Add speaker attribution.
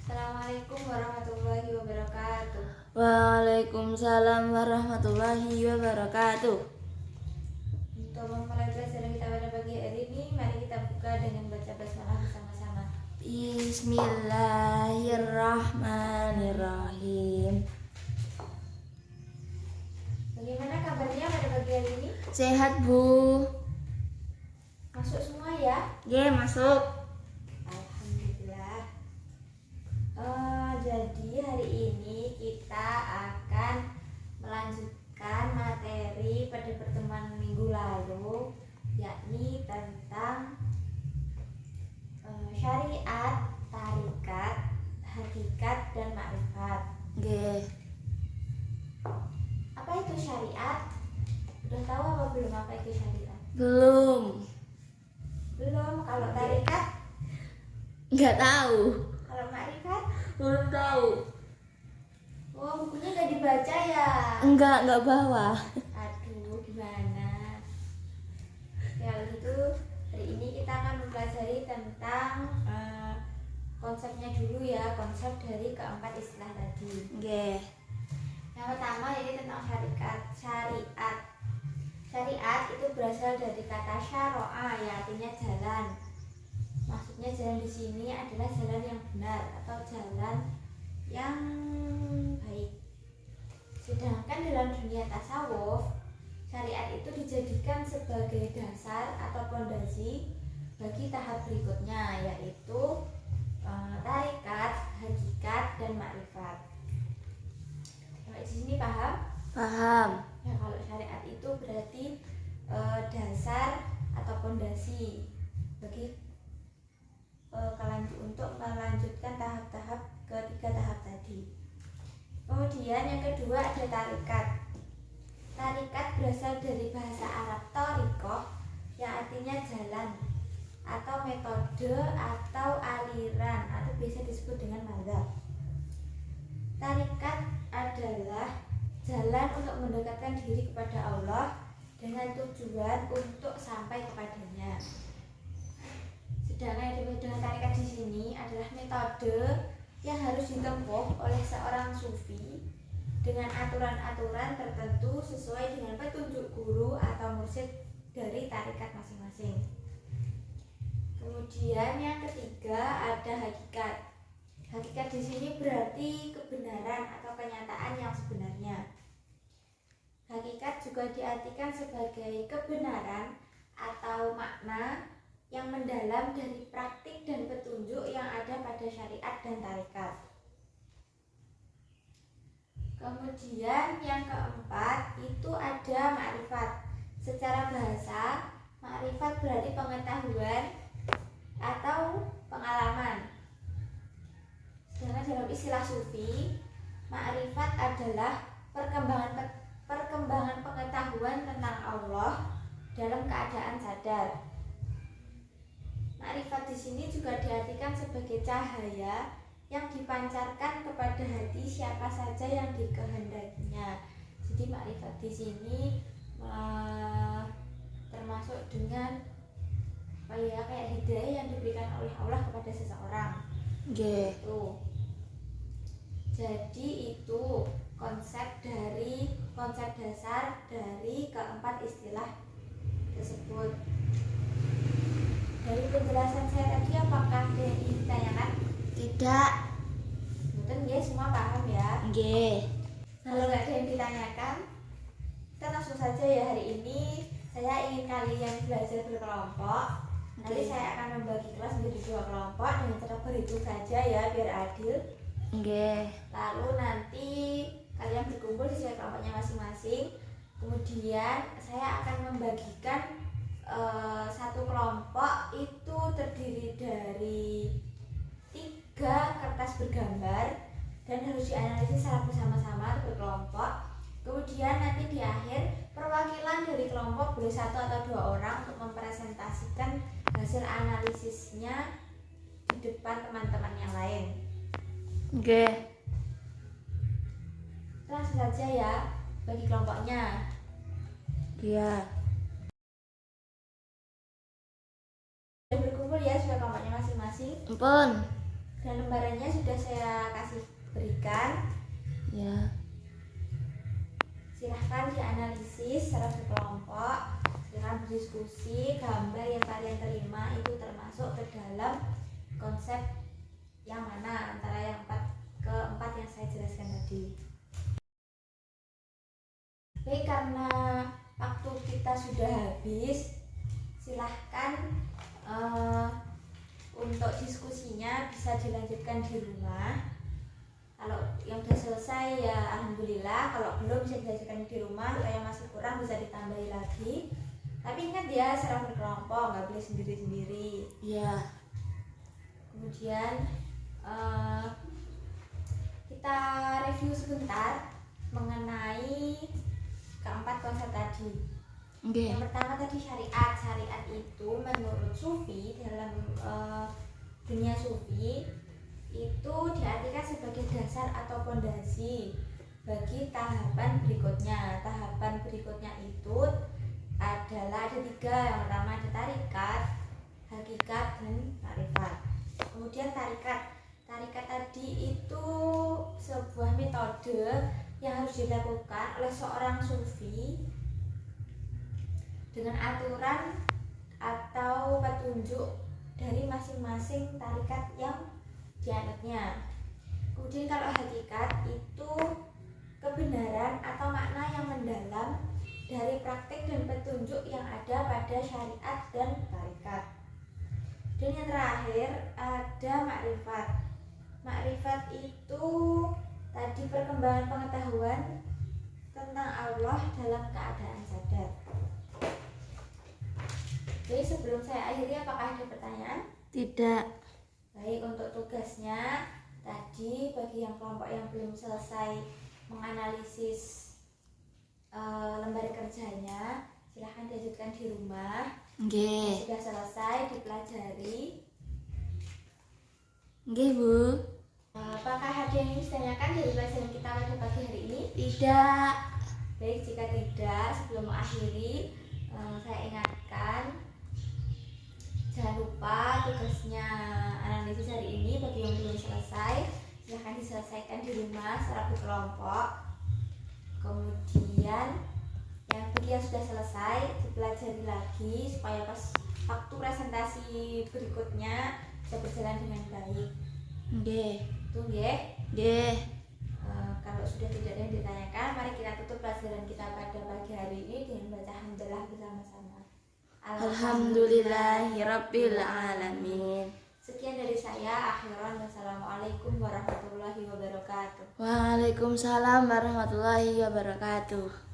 Speaker 1: Assalamualaikum warahmatullahi wabarakatuh.
Speaker 2: Waalaikumsalam warahmatullahi wabarakatuh.
Speaker 1: Untuk memulai pelajaran kita pada pagi hari ini, mari kita buka dengan baca basmalah bersama-sama.
Speaker 2: Bismillahirrahmanirrahim.
Speaker 1: Bagaimana kabarnya pada pagi hari ini?
Speaker 2: Sehat, Bu?
Speaker 1: Masuk semua ya?
Speaker 2: Masuk.
Speaker 1: Alhamdulillah. Jadi hari ini kita akan melanjutkan materi pada pertemuan minggu lalu, yakni tentang syariat, tarikat, hakikat, dan makrifat. Apa itu syariat? Udah tahu apa belum apa itu syariat?
Speaker 2: Belum.
Speaker 1: Kalau tarikat?
Speaker 2: Nggak tahu.
Speaker 1: Kalau makrifat?
Speaker 2: Belum tahu.
Speaker 1: Oh, bukunya nggak dibaca ya?
Speaker 2: Nggak bawa.
Speaker 1: Aduh, gimana? Kalau gitu, hari ini kita akan mempelajari tentang konsepnya dulu ya, konsep dari keempat istilah tadi. Yang pertama ini tentang syariat. Syariat itu berasal dari kata syara'a, yang artinya jalan. Maksudnya jalan di sini adalah jalan yang benar atau jalan yang baik. Sedangkan dalam dunia tasawuf, syariat itu dijadikan sebagai dasar atau pondasi bagi tahap berikutnya, yaitu tarikat, hakikat, dan makrifat. Sampai di sini paham?
Speaker 2: Paham.
Speaker 1: Ya, kalau syariat itu berarti dasar atau pondasi bagi untuk melanjutkan tahap-tahap ketiga tahap tadi. Kemudian yang kedua ada tarikat. Tarikat berasal dari bahasa Arab thariqah, yang artinya jalan atau metode atau aliran, atau biasa disebut dengan mazhab. Tarikat adalah jalan untuk mendekatkan diri kepada Allah dengan tujuan untuk sampai kepadanya. Sedangkan yang dimaksud dengan tarikat di sini adalah metode yang harus ditempuh oleh seorang sufi dengan aturan-aturan tertentu sesuai dengan petunjuk guru atau mursyid dari tarikat masing-masing. Kemudian yang ketiga ada hakikat. Hakikat di sini berarti kebenaran atau kenyataan yang sebenarnya. Hakikat juga diartikan sebagai kebenaran atau makna yang mendalam dari praktik dan petunjuk yang ada pada syariat dan tarikat. Kemudian yang keempat itu ada makrifat. Secara bahasa, makrifat berarti pengetahuan atau pengalaman. Sedangkan dalam istilah sufi, makrifat adalah perkembangan pengetahuan tentang Allah dalam keadaan sadar. Makrifat di sini juga diartikan sebagai cahaya yang dipancarkan kepada hati siapa saja yang dikehendakinya. Jadi makrifat di sini termasuk dengan kayak hidayah yang diberikan oleh Allah kepada seseorang. Jadi itu konsep dasar dari keempat istilah tersebut. Dari penjelasan saya tadi, apakah ada yang ingin ditanyakan?
Speaker 2: Tidak.
Speaker 1: Betul ya, semua paham ya? Kalau nggak ada yang ditanyakan, kita langsung saja ya. Hari ini saya ingin kalian belajar berkelompok. Nanti saya akan membagi kelas menjadi 2 kelompok dengan cara berhitung saja ya, biar adil. Lalu nanti kalian berkumpul sesuai kelompoknya masing-masing. Kemudian saya akan membagikan satu kelompok itu terdiri dari 3 kertas bergambar dan harus dianalisis secara bersama-sama berkelompok. Kemudian nanti di akhir perwakilan dari kelompok boleh 1 atau 2 orang untuk mempresentasikan hasil analisisnya di depan teman-teman yang lain. Langsung saja ya bagi kelompoknya. Berkumpul ya sudah kelompoknya masing-masing.
Speaker 2: Ampun.
Speaker 1: Dan lembarannya sudah saya kasih berikan.
Speaker 2: Ya.
Speaker 1: Silahkan dianalisis secara berkelompok, silahkan berdiskusi. Gambar yang kalian terima itu termasuk ke dalam konsep yang mana antara yang keempat yang saya jelaskan tadi. Baik, karena waktu kita sudah habis, silahkan untuk diskusinya bisa dilanjutkan di rumah. Kalau yang sudah selesai ya alhamdulillah, kalau belum bisa dilanjutkan di rumah. Kalau yang masih kurang bisa ditambahi lagi. Tapi ingat ya, secara berkelompok, nggak boleh sendiri-sendiri.
Speaker 2: Ya.
Speaker 1: Kemudian kita review sebentar mengenai keempat konsep tadi. Yang pertama tadi syariat. Syariat itu menurut Sufi, dalam dunia Sufi itu diartikan sebagai dasar atau pondasi bagi tahapan berikutnya. Tahapan berikutnya itu adalah ada 3. Yang pertama ada tarikat, hakikat, dan makrifat. Kemudian tarikat tadi itu sebuah metode yang harus dilakukan oleh seorang sufi dengan aturan atau petunjuk dari masing-masing tarikat yang dianutnya. Kemudian kalau hakikat itu kebenaran atau makna yang mendalam dari praktik dan petunjuk yang ada pada syariat dan tarikat. Dan yang terakhir ada makrifat. Makrifat itu tadi perkembangan pengetahuan tentang Allah dalam keadaan sadar. Jadi sebelum saya akhiri, apakah ada pertanyaan?
Speaker 2: Tidak.
Speaker 1: Baik, untuk tugasnya tadi bagi yang kelompok yang belum selesai menganalisis lembar kerjanya, silahkan dilanjutkan di rumah. Sudah selesai dipelajari.
Speaker 2: Bu.
Speaker 1: Apakah ada yang ingin ditanyakan dari pelajaran kita pada pagi hari ini?
Speaker 2: Tidak.
Speaker 1: Baik, jika tidak, sebelum mengakhiri saya ingatkan, jangan lupa tugasnya analisis hari ini bagi yang belum selesai, silahkan diselesaikan di rumah secara berkelompok. Kemudian bagi yang sudah selesai dipelajari lagi supaya pas waktu presentasi berikutnya bisa berjalan dengan baik. Kalau sudah tidak ada yang ditanyakan, mari kita tutup pelajaran kita pada pagi hari ini dengan baca hamdalah bersama-sama.
Speaker 2: Alhamdulillahirabbil alamin.
Speaker 1: Sekian dari saya, akhiran. Wassalamualaikum warahmatullahi wabarakatuh.
Speaker 2: Waalaikumsalam warahmatullahi wabarakatuh.